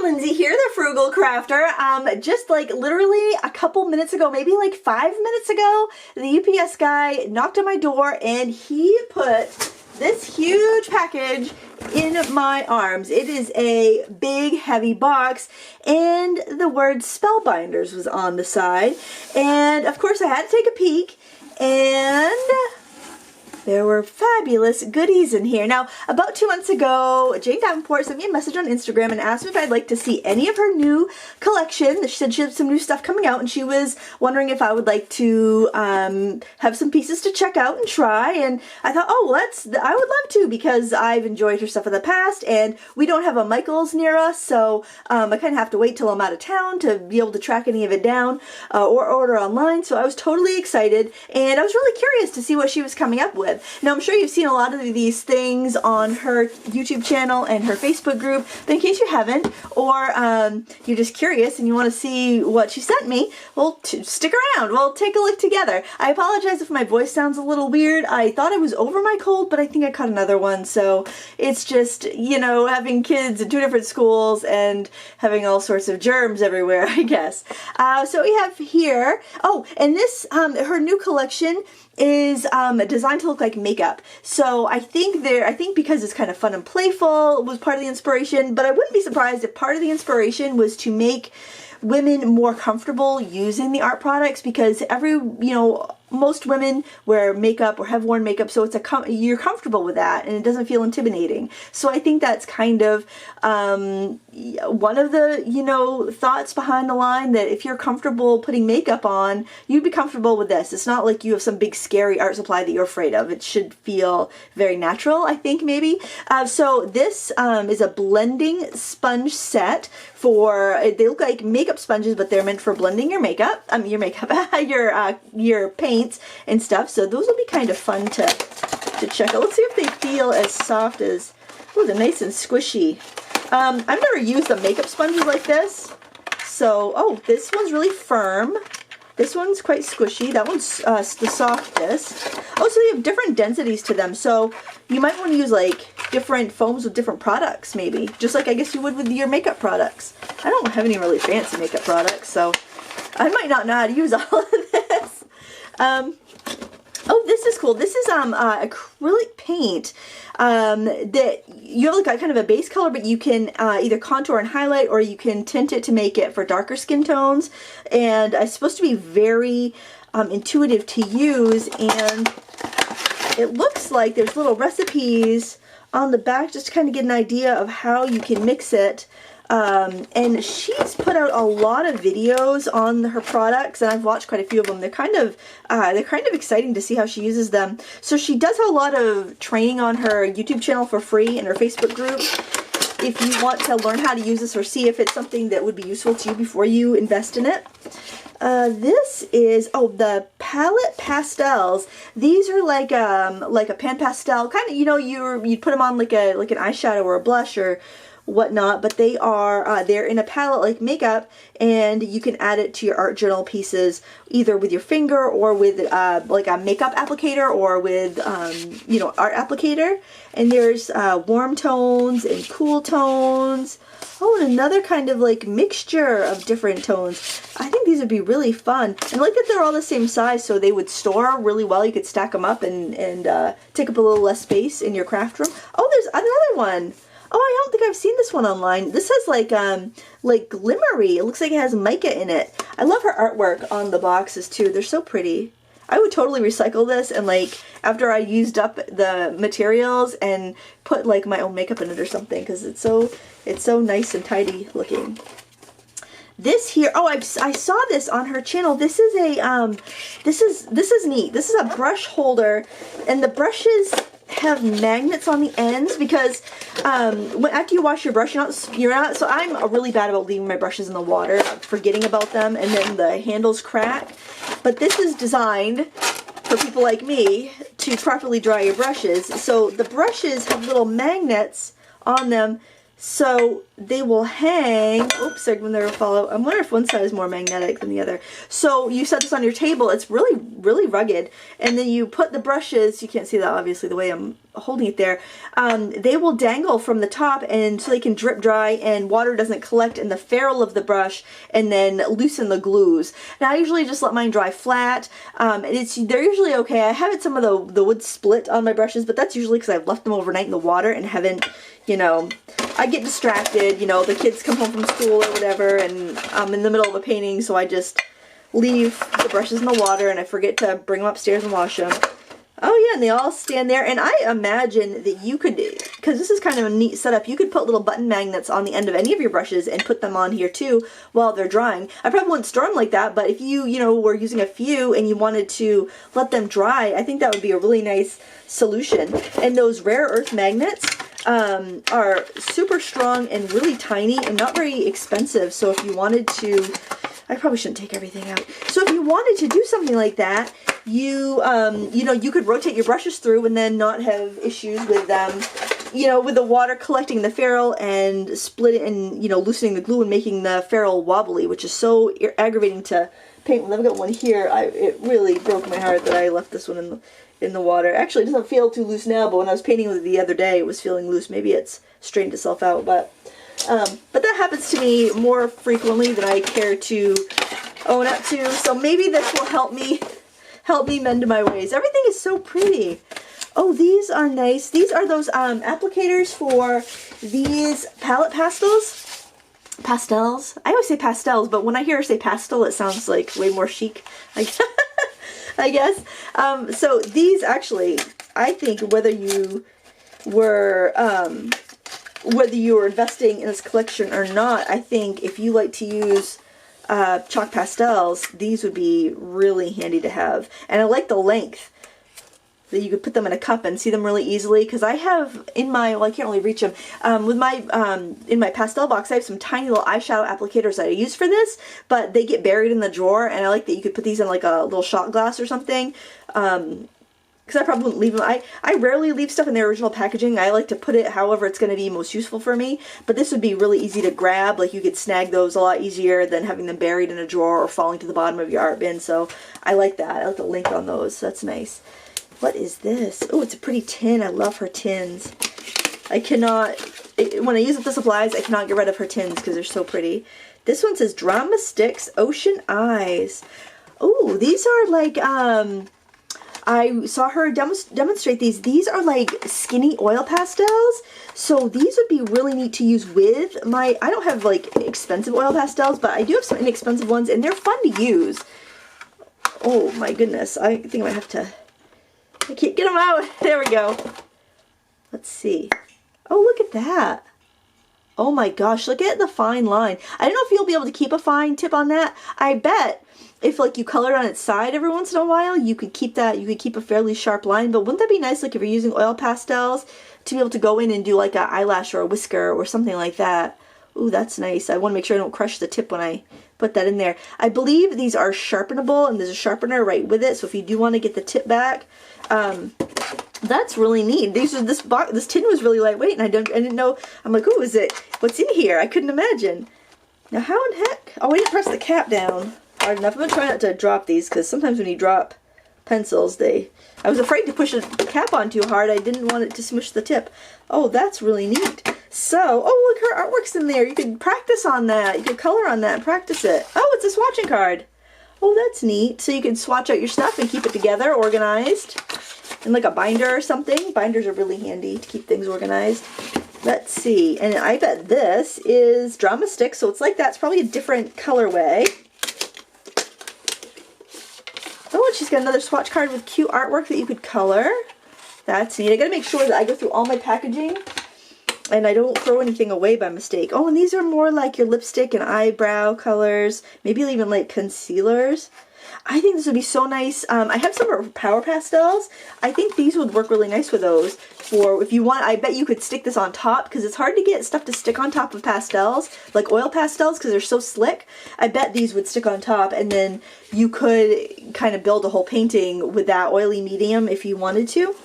Lindsay here, the Frugal Crafter. Just like literally a couple minutes ago, maybe like 5 minutes ago, the UPS guy knocked on my door and he put this huge package in my arms. It is a big, heavy box, and the word Spellbinders was on the side. And of course I had to take a peek, and there were fabulous goodies in here. Now, about 2 months ago, Jane Davenport sent me a message on Instagram and asked me if I'd like to see any of her new collection. She said she had some new stuff coming out, and she was wondering if I would like to have some pieces to check out and try. And I thought, oh, well, I would love to, because I've enjoyed her stuff in the past, and we don't have a Michael's near us, so I kind of have to wait till I'm out of town to be able to track any of it down or order online. So I was totally excited, and I was really curious to see what she was coming up with. Now, I'm sure you've seen a lot of these things on her YouTube channel and her Facebook group, but in case you haven't, or you're just curious and you want to see what she sent me, well, stick around. We'll take a look together. I apologize if my voice sounds a little weird. I thought I was over my cold, but I think I caught another one, so it's just, you know, having kids in 2 different schools and having all sorts of germs everywhere, I guess. So we have here, oh, and this, her new collection is designed to look like makeup. So I think because it's kind of fun and playful was part of the inspiration, but I wouldn't be surprised if part of the inspiration was to make women more comfortable using the art products, because most women wear makeup or have worn makeup, so you're comfortable with that and it doesn't feel intimidating. So I think that's kind of one of the thoughts behind the line, that if you're comfortable putting makeup on, you'd be comfortable with this. It's not like you have some big scary art supply that you're afraid of. It should feel very natural, I think, maybe. So this is a blending sponge set they look like makeup sponges, but they're meant for blending your makeup, your paints and stuff. So those will be kind of fun to check out. Let's see if they feel as soft as, oh, they're nice and squishy. I've never used a makeup sponge like this. So, oh, this one's really firm. This one's quite squishy. That one's the softest. Oh, so they have different densities to them. So you might want to use like different foams with different products, maybe. Just like I guess you would with your makeup products. I don't have any really fancy makeup products, so I might not know how to use all of this. Oh, this is cool. This is acrylic paint that you have like kind of a base color, but you can either contour and highlight, or you can tint it to make it for darker skin tones. And it's supposed to be very intuitive to use, and it looks like there's little recipes on the back just to kind of get an idea of how you can mix it. And she's put out a lot of videos on her products, and I've watched quite a few of them. They're kind of exciting to see how she uses them. So she does have a lot of training on her YouTube channel for free and her Facebook group. If you want to learn how to use this or see if it's something that would be useful to you before you invest in it. This is, oh, the Pallet Pastels. These are like a pan pastel, kind of, you'd put them on like an eyeshadow or a blush or whatnot, but they are they're in a palette like makeup, and you can add it to your art journal pieces either with your finger or with like a makeup applicator, or with art applicator. And there's warm tones and cool tones. Oh, and another kind of like mixture of different tones. I think these would be really fun. And I like that they're all the same size, so they would store really well. You could stack them up and take up a little less space in your craft room. Oh, there's another one. Oh, I don't think I've seen this one online. This has like glimmery. It looks like it has mica in it. I love her artwork on the boxes too. They're so pretty. I would totally recycle this, and like after I used up the materials, and put like my own makeup in it or something, because it's so nice and tidy looking. This here, oh, I saw this on her channel. This is a this is neat. This is a brush holder, and the brushes have magnets on the ends, because after you wash your brush, you're not, so I'm really bad about leaving my brushes in the water, forgetting about them, and then the handles crack. But this is designed for people like me to properly dry your brushes. So the brushes have little magnets on them, So they will hang, oops, when they will follow. I wonder if one side is more magnetic than the other. So you set this on your table, it's really, really rugged. And then you put the brushes, you can't see that obviously the way I'm holding it there. They will dangle from the top and so they can drip dry and water doesn't collect in the ferrule of the brush and then loosen the glues. Now I usually just let mine dry flat. They're usually okay. I have some of the wood split on my brushes, but that's usually because I've left them overnight in the water and haven't, you know, I get distracted, you know, the kids come home from school or whatever and I'm in the middle of a painting, so I just leave the brushes in the water and I forget to bring them upstairs and wash them. Oh yeah, and they all stand there, and I imagine that you could, because this is kind of a neat setup, you could put little button magnets on the end of any of your brushes and put them on here too while they're drying. I probably wouldn't store them like that, but if you know, were using a few and you wanted to let them dry, I think that would be a really nice solution. And those rare earth magnets are super strong and really tiny and not very expensive, so if you wanted to, I probably shouldn't take everything out. So if you wanted to do something like that, you know, you could rotate your brushes through and then not have issues with you know, with the water collecting the ferrule and split it and, you know, loosening the glue and making the ferrule wobbly, which is so aggravating to paint. When I've got one here, it really broke my heart that I left this one in the water. Actually, it doesn't feel too loose now, but when I was painting with it the other day, it was feeling loose. Maybe it's straightened itself out, but that happens to me more frequently than I care to own up to. So maybe this will help me mend my ways. Everything is so pretty. Oh, these are nice. These are those applicators for these palette pastels. Pastels. I always say pastels, but when I hear her say pastel, it sounds like way more chic, I guess. So these actually, I think whether you were investing in this collection or not, I think if you like to use chalk pastels, these would be really handy to have. And I like the length that you could put them in a cup and see them really easily, because I have in my, well, I can't really reach them, with my, in my pastel box, I have some tiny little eyeshadow applicators that I use for this, but they get buried in the drawer, and I like that you could put these in like a little shot glass or something, because I probably wouldn't leave them. I rarely leave stuff in their original packaging. I like to put it however it's going to be most useful for me, but this would be really easy to grab. Like, you could snag those a lot easier than having them buried in a drawer or falling to the bottom of your art bin, so I like that. I like the link on those. That's nice. What is this? Oh, it's a pretty tin. I love her tins. I cannot, when I use up the supplies, I cannot get rid of her tins because they're so pretty. This one says Drama Sticks Ocean Eyes. Oh, these are like, I saw her demonstrate these. These are like skinny oil pastels. So these would be really neat to use with my, I don't have like expensive oil pastels, but I do have some inexpensive ones and they're fun to use. Oh my goodness. I think I might have to, I can't get them out. There we go. Let's see. Oh, look at that. Oh my gosh, look at the fine line. I don't know if you'll be able to keep a fine tip on that. I bet if like you color on its side every once in a while, you could keep that, you could keep a fairly sharp line, but wouldn't that be nice, like if you're using oil pastels, to be able to go in and do like an eyelash or a whisker or something like that. Ooh, that's nice. I want to make sure I don't crush the tip when I put that in there. I believe these are sharpenable and there's a sharpener right with it, so if you do want to get the tip back, that's really neat. This tin was really lightweight, and I didn't know. I'm like, what's in here? I couldn't imagine. Now, how in heck? Oh, I didn't press the cap down hard enough. I'm gonna try not to drop these, because sometimes when you drop pencils, I was afraid to push the cap on too hard. I didn't want it to smush the tip. Oh, that's really neat. So, oh, look, her artwork's in there. You can practice on that. You can color on that and practice it. Oh, it's a swatching card. Oh, that's neat. So you can swatch out your stuff and keep it together, organized. In like a binder or something. Binders are really handy to keep things organized. Let's see. And I bet this is Drama Stick, so it's like that. It's probably a different colorway. Oh, and she's got another swatch card with cute artwork that you could color. That's neat. I gotta make sure that I go through all my packaging and I don't throw anything away by mistake. Oh, and these are more like your lipstick and eyebrow colors. Maybe even like concealers. I think this would be so nice. I have some Power Pastels. I think these would work really nice with those. For if you want, I bet you could stick this on top, because it's hard to get stuff to stick on top of pastels, like oil pastels, because they're so slick. I bet these would stick on top, and then you could kind of build a whole painting with that oily medium if you wanted to.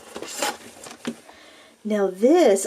Now this,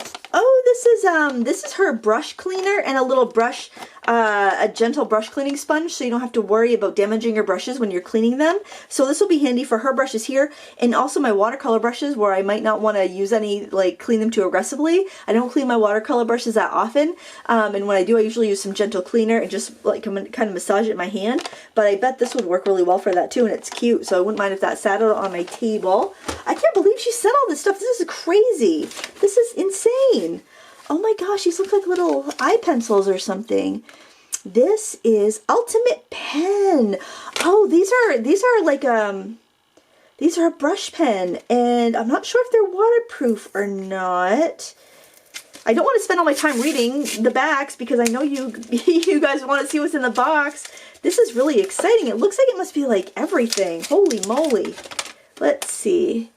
this is her brush cleaner and a little brush, a gentle brush cleaning sponge, so you don't have to worry about damaging your brushes when you're cleaning them. So this will be handy for her brushes here, and also my watercolor brushes where I might not want to use any, like clean them too aggressively. I don't clean my watercolor brushes that often, and when I do, I usually use some gentle cleaner and just like kind of massage it in my hand. But I bet this would work really well for that too, and it's cute, so I wouldn't mind if that sat out on my table. I can't believe she said all this stuff. This is crazy. This is insane. Oh my gosh, these look like little eye pencils or something. This is Ultimate Pen. Oh, these are like these are a brush pen, and I'm not sure if they're waterproof or not. I don't want to spend all my time reading the backs because I know you guys want to see what's in the box. This is really exciting. It looks like it must be like everything. Holy moly. Let's see.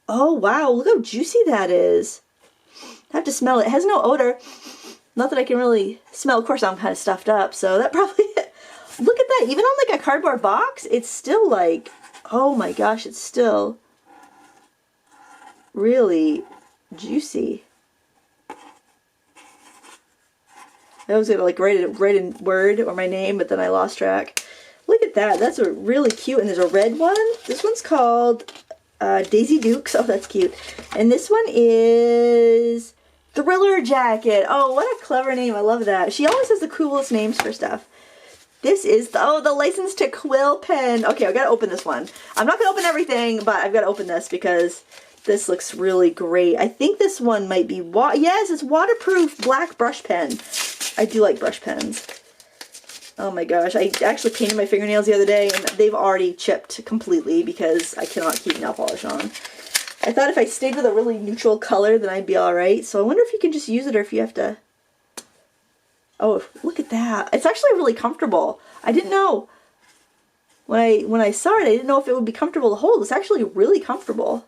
Oh wow, look how juicy that is. I have to smell it. It has no odor. Not that I can really smell. Of course, I'm kind of stuffed up, so that probably... Look at that. Even on like a cardboard box, it's still like... Oh my gosh, it's still really juicy. I was going to like write in Word or my name, but then I lost track. Look at that. That's a really cute. And there's a red one. This one's called Daisy Dukes. Oh, that's cute. And this one is... Thriller Jacket. Oh, what a clever name. I love that. She always has the coolest names for stuff. This is, the License to Quill pen. Okay, I've got to open this one. I'm not going to open everything, but I've got to open this because this looks really great. I think this one might be, yes, it's waterproof black brush pen. I do like brush pens. Oh my gosh, I actually painted my fingernails the other day and they've already chipped completely because I cannot keep nail polish on. I thought if I stayed with a really neutral color, then I'd be alright. So I wonder if you can just use it or if you have to... Oh, look at that. It's actually really comfortable. I didn't know. When I saw it, I didn't know if it would be comfortable to hold. It's actually really comfortable.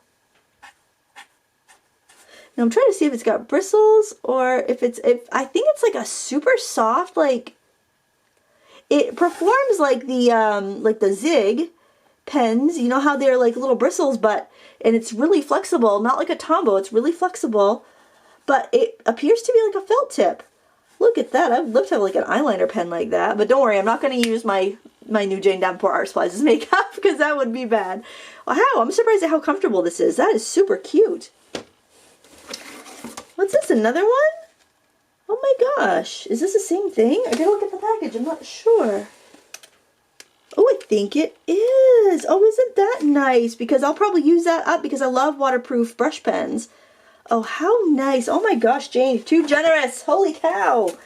Now I'm trying to see if it's got bristles or if I think it's like a super soft, like... It performs like the Zig pens. You know how they're like little bristles, and it's really flexible, not like a Tombow. It's really flexible, but it appears to be like a felt tip. Look at that. I'd love to have like an eyeliner pen like that, but don't worry, I'm not going to use my new Jane Davenport Art Supplies makeup because that would be bad. Wow, I'm surprised at how comfortable this is. That is super cute. What's this, another one? Oh my gosh, is this the same thing? I gotta look at the package, I'm not sure. Oh, I think it is. Oh, isn't that nice? Because I'll probably use that up because I love waterproof brush pens. Oh, how nice. Oh my gosh, Jane, you're too generous. Holy cow.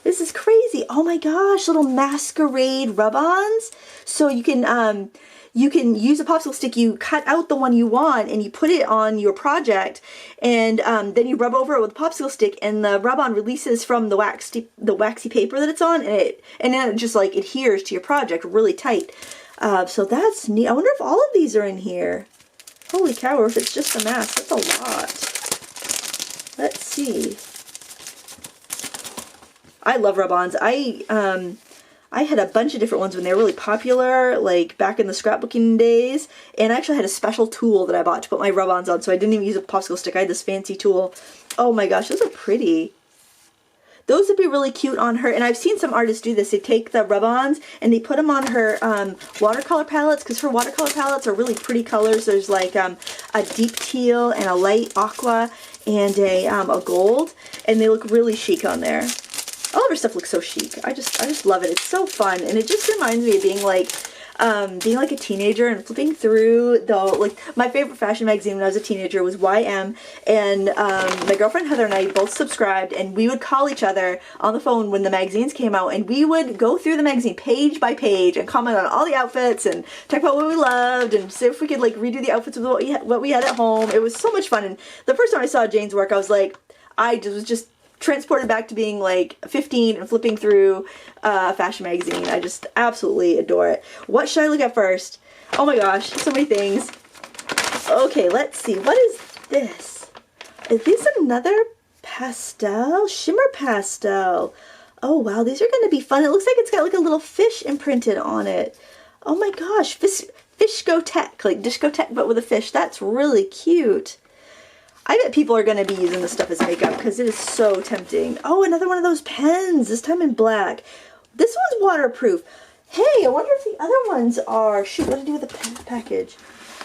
This is crazy. Oh my gosh, little Masquerade Rub-Ons. So you can use a popsicle stick, you cut out the one you want and you put it on your project, and then you rub over it with a popsicle stick and the rub-on releases from the waxy paper that it's on, and then it just like adheres to your project really tight. So that's neat. I wonder if all of these are in here. Holy cow, or if it's just the mask. That's a lot. Let's see. I love rub-ons. I had a bunch of different ones when they were really popular, like back in the scrapbooking days, and I actually had a special tool that I bought to put my rub-ons on, so I didn't even use a popsicle stick. I had this fancy tool. Oh my gosh, those are pretty. Those would be really cute on her, and I've seen some artists do this. They take the rub-ons and they put them on her watercolor palettes, because her watercolor palettes are really pretty colors. There's like a deep teal and a light aqua and a gold, and they look really chic on there. All of her stuff looks so chic. I just love it. It's so fun, and it just reminds me of being like a teenager and flipping through my favorite fashion magazine when I was a teenager was YM, and my girlfriend Heather and I both subscribed, and we would call each other on the phone when the magazines came out, and we would go through the magazine page by page and comment on all the outfits and talk about what we loved and see if we could like redo the outfits with what we had at home. It was so much fun, and the first time I saw Jane's work, I was like, I was just transported back to being like 15 and flipping through a fashion magazine. I just absolutely adore it. What should I look at first? Oh my gosh, so many things. Okay, let's see. What is this? Is this another pastel? Shimmer pastel. Oh wow, these are going to be fun. It looks like it's got like a little fish imprinted on it. Oh my gosh, Fishgotech, like discotheque but with a fish. That's really cute. I bet people are going to be using this stuff as makeup because it is so tempting. Oh, another one of those pens, this time in black. This one's waterproof. Hey, I wonder if the other ones are... Shoot, what did I do with the package?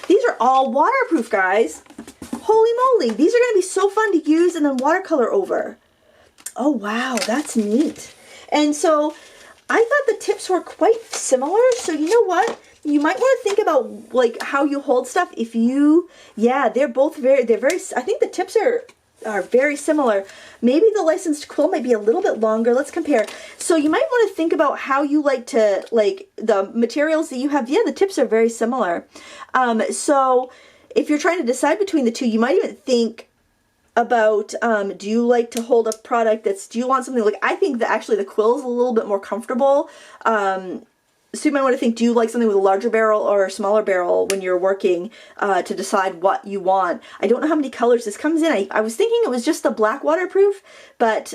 These are all waterproof, guys. Holy moly. These are going to be so fun to use and then watercolor over. Oh, wow. That's neat. And so I thought the tips were quite similar. So you know what? You might want to think about like how you hold stuff. If you, yeah, they're very, I think the tips are very similar. Maybe the licensed quill might be a little bit longer. Let's compare. So you might want to think about how you like to, like the materials that you have. Yeah, the tips are very similar. So if you're trying to decide between the two, you might even think about, do you like to hold a product do you want something like, I think that actually the quill is a little bit more comfortable. So you might want to think, do you like something with a larger barrel or a smaller barrel when you're working to decide what you want. I don't know how many colors this comes in. I was thinking it was just the black waterproof, but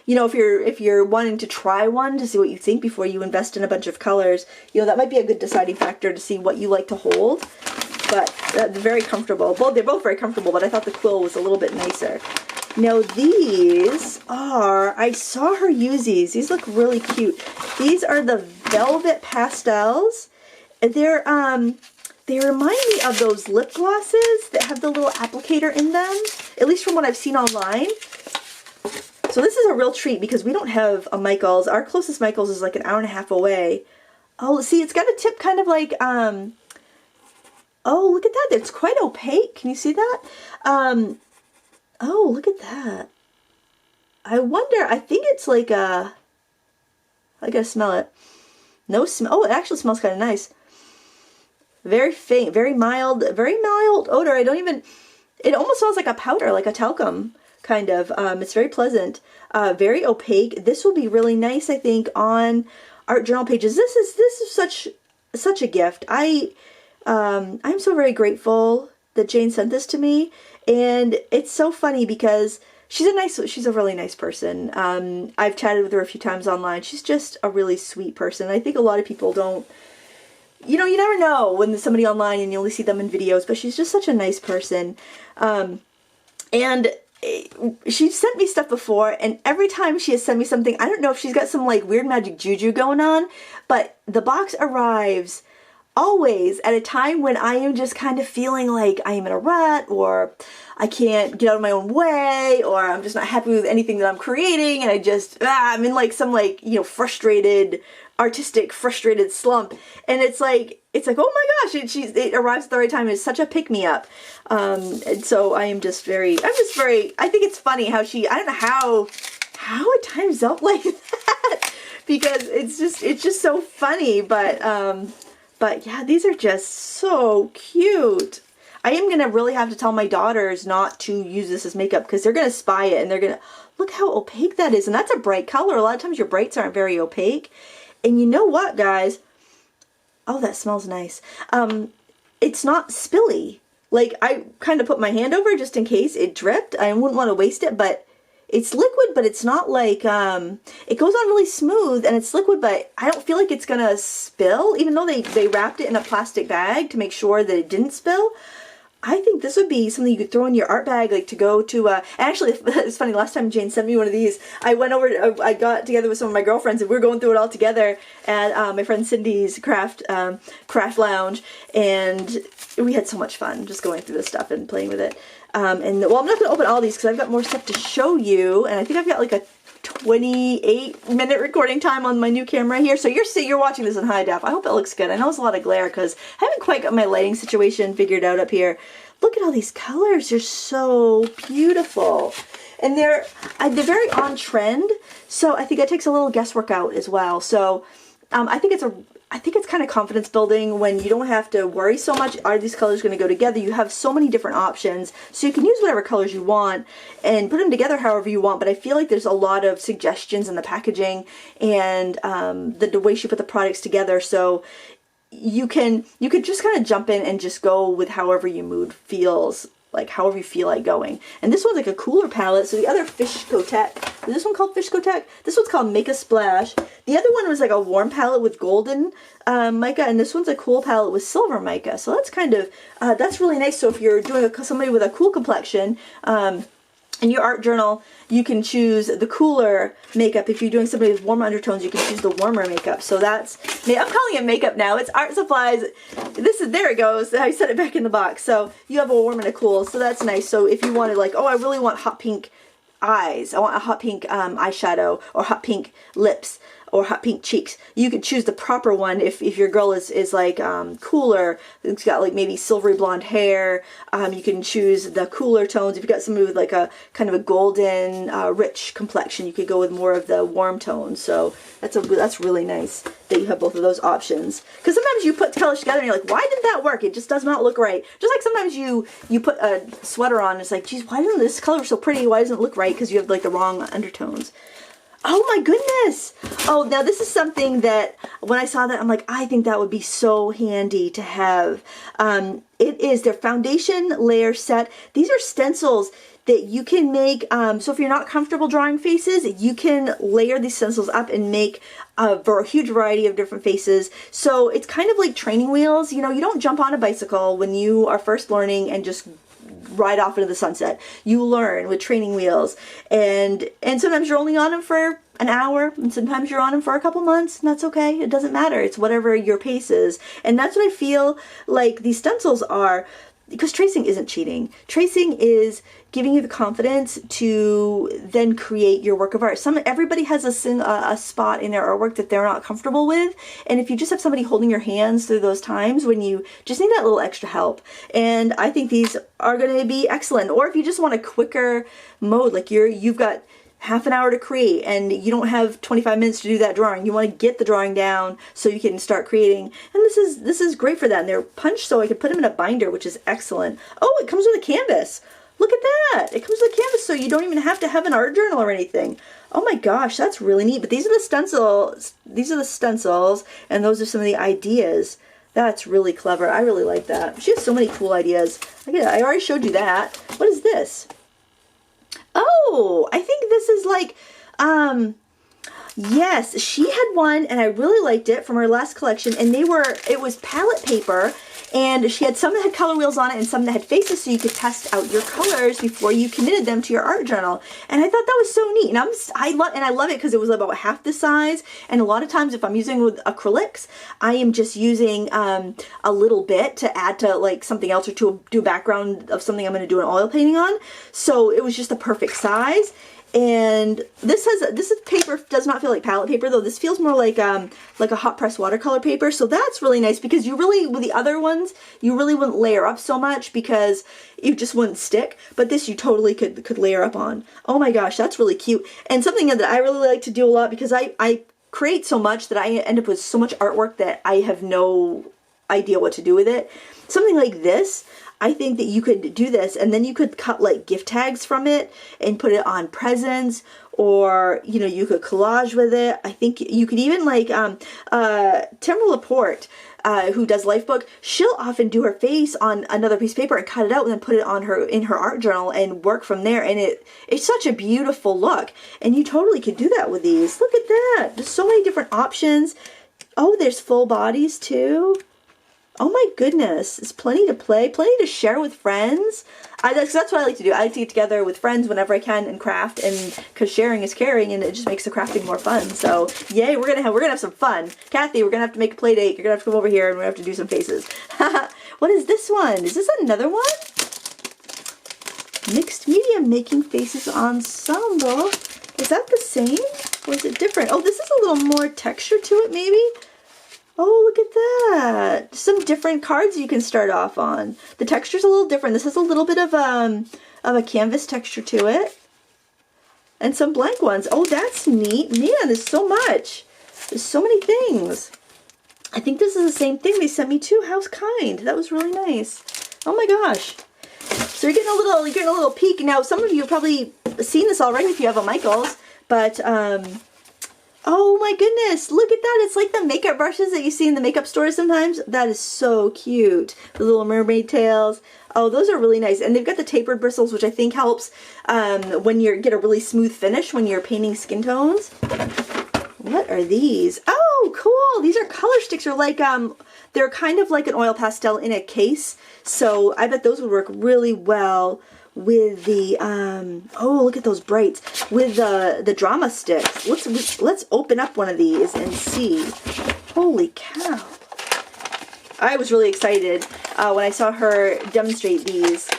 you know, if you're wanting to try one to see what you think before you invest in a bunch of colors, you know, that might be a good deciding factor to see what you like to hold. But they're very comfortable. They're both very comfortable, but I thought the quill was a little bit nicer. Now these are, I saw her use these. These look really cute. These are the Velvet Pastels. They're, they remind me of those lip glosses that have the little applicator in them, at least from what I've seen online. So this is a real treat because we don't have a Michaels. Our closest Michaels is like an hour and a half away. Oh, see, it's got a tip kind of like, oh, look at that. It's quite opaque. Can you see that? Oh, look at that. I wonder, I think it's like a, I gotta smell it. No smell. Oh, it actually smells kind of nice. Very faint, very mild odor. I don't even, it almost smells like a powder, like a talcum kind of. It's very pleasant, very opaque. This will be really nice, I think, on art journal pages. This is such a gift. I'm so very grateful that Jane sent this to me, and it's so funny because she's a really nice person. I've chatted with her a few times online. She's just a really sweet person. I think a lot of people don't, you know, you never know when there's somebody online and you only see them in videos, but she's just such a nice person. And she sent me stuff before, and every time she has sent me something, I don't know if she's got some like weird magic juju going on, but the box arrives always at a time when I am just kind of feeling like I am in a rut, or I can't get out of my own way, or I'm just not happy with anything that I'm creating, and I just, I'm in like some like, you know, artistic frustrated slump. And it's like, oh my gosh, it arrives at the right time. It's such a pick-me-up. And so I think it's funny how I don't know how it times up like that, because it's just so funny, but yeah, these are just so cute. I am going to really have to tell my daughters not to use this as makeup because they're going to spy it and they're going to, look how opaque that is. And that's a bright color. A lot of times your brights aren't very opaque. And you know what, guys? Oh, that smells nice. It's not spilly. Like, I kind of put my hand over just in case it dripped. I wouldn't want to waste it, but it's liquid, but it's not like, it goes on really smooth and it's liquid, but I don't feel like it's gonna spill, even though they wrapped it in a plastic bag to make sure that it didn't spill. I think this would be something you could throw in your art bag, like to go to, actually, it's funny, last time Jane sent me one of these, I got together with some of my girlfriends and we were going through it all together at my friend Cindy's craft lounge, and we had so much fun just going through this stuff and playing with it. Well, I'm not going to open all these because I've got more stuff to show you, and I think I've got like a 28-minute recording time on my new camera here. So you're watching this in high def. I hope it looks good. I know it's a lot of glare because I haven't quite got my lighting situation figured out up here. Look at all these colors. They're so beautiful. And they're very on trend. So I think it takes a little guesswork out as well. So I think it's kind of confidence building when you don't have to worry so much. Are these colors going to go together? You have so many different options, so you can use whatever colors you want and put them together however you want. But I feel like there's a lot of suggestions in the packaging and the way she put the products together. So you could just kind of jump in and just go with however your mood feels like however you feel like going. And this one's like a cooler palette. So the other Fish Cotek, is this one called Fish Cotek? This one's called Make a Splash. The other one was like a warm palette with golden mica, and this one's a cool palette with silver mica. So that's kind of, that's really nice. So if you're doing somebody with a cool complexion, in your art journal, you can choose the cooler makeup. If you're doing somebody with warmer undertones, you can choose the warmer makeup. So that's, I'm calling it makeup now. It's art supplies. There it goes. I set it back in the box. So you have a warm and a cool. So that's nice. So if you wanted like, oh, I really want hot pink eyes. I want a hot pink eyeshadow, or hot pink lips, or hot pink cheeks. You could choose the proper one if your girl is like cooler. It's got like maybe silvery blonde hair. You can choose the cooler tones. If you've got somebody with like a kind of a golden rich complexion, you could go with more of the warm tones. So that's really nice that you have both of those options. Because sometimes you put colors together and you're like, why didn't that work? It just does not look right. Just like sometimes you put a sweater on and it's like, geez, why doesn't this color so pretty? Why doesn't it look right? Because you have like the wrong undertones. Oh my goodness. Oh, now this is something that when I saw that, I'm like, I think that would be so handy to have. It is their foundation layer set. These are stencils that you can make. So if you're not comfortable drawing faces, you can layer these stencils up and make a huge variety of different faces. So it's kind of like training wheels. You know, you don't jump on a bicycle when you are first learning and just ride off into the sunset. You learn with training wheels, and sometimes you're only on them for an hour, and sometimes you're on them for a couple months, and that's okay. It doesn't matter. It's whatever your pace is. And that's what I feel like these stencils are, because tracing isn't cheating. Tracing is giving you the confidence to then create your work of art. Everybody has a spot in their artwork that they're not comfortable with, and if you just have somebody holding your hands through those times when you just need that little extra help, and I think these are going to be excellent. Or if you just want a quicker mode, like you've got half an hour to create and you don't have 25 minutes to do that drawing. You want to get the drawing down so you can start creating. And this is great for that. And they're punched so I can put them in a binder, which is excellent. Oh, it comes with a canvas. Look at that. It comes with a canvas so you don't even have to have an art journal or anything. Oh my gosh, that's really neat. But these are the stencils. These are the stencils, and those are some of the ideas. That's really clever. I really like that. She has so many cool ideas. I already showed you that. What is this? Oh, I think this is like, yes, she had one and I really liked it from her last collection, and it was palette paper, and she had some that had color wheels on it and some that had faces, so you could test out your colors before you committed them to your art journal. And I thought that was so neat, and I love it because it was about half the size. And a lot of times if I'm using with acrylics, I am just using a little bit to add to like something else, or to do a background of something I'm going to do an oil painting on. So it was just the perfect size. And this paper does not feel like palette paper, though. This feels more like a hot press watercolor paper. So that's really nice, because you really, with the other ones, you really wouldn't layer up so much because you just wouldn't stick. But this you totally could layer up on. Oh my gosh, that's really cute. And something that I really like to do a lot, because I create so much that I end up with so much artwork that I have no idea what to do with it. Something like this, I think that you could do this, and then you could cut like gift tags from it and put it on presents, or you could collage with it. I think you could even like Timber Laporte, who does Lifebook, she'll often do her face on another piece of paper and cut it out and then put it on in her art journal and work from there. And it's such a beautiful look, and you totally could do that with these. Look at that. There's so many different options. Oh, there's full bodies too. Oh my goodness, it's plenty to play, plenty to share with friends. That's what I like to do. I like to get together with friends whenever I can and craft, and because sharing is caring, and it just makes the crafting more fun. So yay, we're gonna have some fun. Kathy, we're gonna have to make a play date. You're gonna have to come over here and we're gonna have to do some faces. What is this one? Is this another one? Mixed Media Making Faces Ensemble. Is that the same or is it different? Oh, this is a little more texture to it maybe. Oh, look at that. Some different cards you can start off on. The texture's a little different. This has a little bit of a canvas texture to it. And some blank ones. Oh, that's neat. Man, there's so much. There's so many things. I think this is the same thing they sent me too. How's kind? That was really nice. Oh my gosh. So you're getting a little peek. Now, some of you have probably seen this already if you have a Michaels, but oh my goodness, look at that. It's like the makeup brushes that you see in the makeup stores sometimes. That is so cute. The little mermaid tails. Oh, those are really nice. And they've got the tapered bristles, which I think helps when you get a really smooth finish when you're painting skin tones. What are these? Oh, cool. These are color sticks, or like, they're kind of like an oil pastel in a case. So I bet those would work really well with the, oh, look at those brights. With the drama sticks. Let's open up one of these and see. Holy cow. I was really excited when I saw her demonstrate these.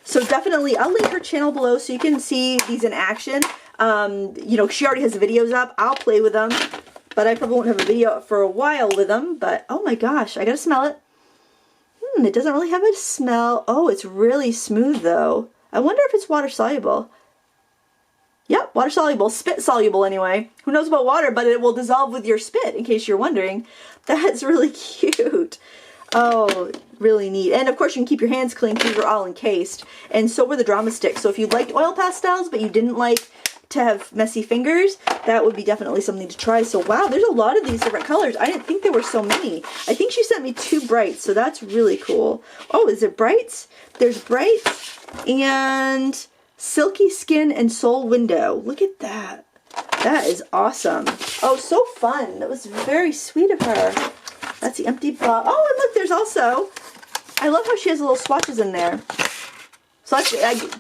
So definitely, I'll link her channel below so you can see these in action. You know, she already has the videos up. I'll play with them, but I probably won't have a video for a while with them. But oh my gosh, I gotta smell it. It doesn't really have a smell. Oh, it's really smooth though. I wonder if it's water soluble. Yep, water soluble, spit soluble anyway. Who knows about water, but it will dissolve with your spit, in case you're wondering. That's really cute. Oh, really neat. And of course you can keep your hands clean because they're all encased. And so were the drama sticks. So if you liked oil pastels but you didn't like to have messy fingers, that would be definitely something to try. So wow, there's a lot of these different colors. I didn't think there were so many. I think she sent me 2 brights, so that's really cool. Oh, is it brights? There's brights and silky skin and soul window. Look at that. That is awesome. Oh, so fun. That was very sweet of her. That's the empty box. Oh, and look, there's also, I love how she has little swatches in there. So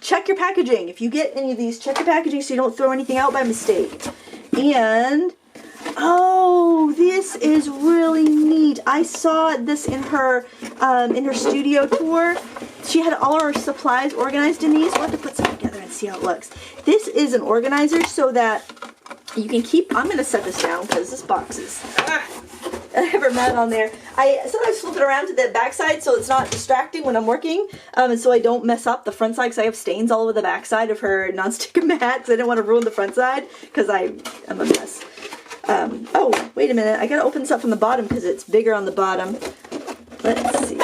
check your packaging. If you get any of these, check your packaging so you don't throw anything out by mistake. And, oh, this is really neat. I saw this in her studio tour. She had all her supplies organized in these. We'll have to put some together and see how it looks. This is an organizer so that you can keep, I'm going to set this down because this box is, I have her mat on there. I sometimes flip it around to the back side so it's not distracting when I'm working, and so I don't mess up the front side because I have stains all over the back side of her nonstick mat because I didn't want to ruin the front side because I'm a mess. Oh, wait a minute. I got to open this up from the bottom because it's bigger on the bottom. Let's see.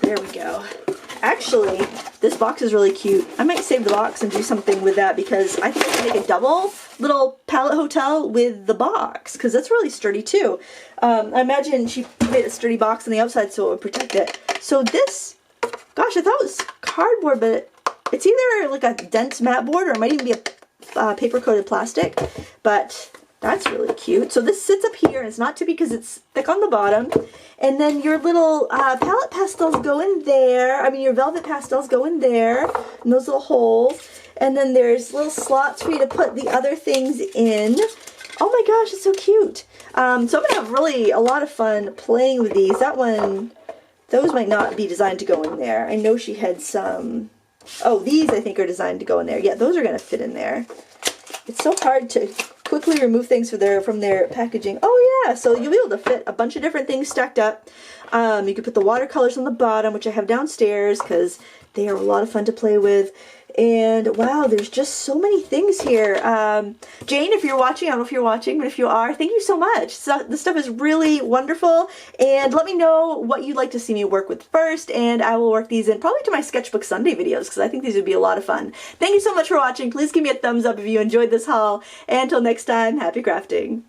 There we go. Actually, this box is really cute. I might save the box and do something with that because I think I can make a double little pallet hotel with the box because that's really sturdy too. I imagine she made a sturdy box on the outside so it would protect it. So this, gosh, I thought it was cardboard, but it's either like a dense mat board or it might even be a paper coated plastic, but that's really cute. So this sits up here and it's not too because it's thick on the bottom. And then your little palette pastels go in there. I mean, your velvet pastels go in there, in those little holes. And then there's little slots for you to put the other things in. Oh my gosh, it's so cute. So I'm going to have really a lot of fun playing with these. That one, those might not be designed to go in there. I know she had some, oh, these I think are designed to go in there. Yeah, those are going to fit in there. It's so hard to quickly remove things from their packaging. Oh yeah, so you'll be able to fit a bunch of different things stacked up. You could put the watercolors on the bottom, which I have downstairs because they are a lot of fun to play with. And wow, there's just so many things here. Jane, if you're watching, I don't know if you're watching, but if you are, thank you so much. So, this stuff is really wonderful. And let me know what you'd like to see me work with first, and I will work these in probably to my Sketchbook Sunday videos because I think these would be a lot of fun. Thank you so much for watching. Please give me a thumbs up if you enjoyed this haul. And until next time, happy crafting.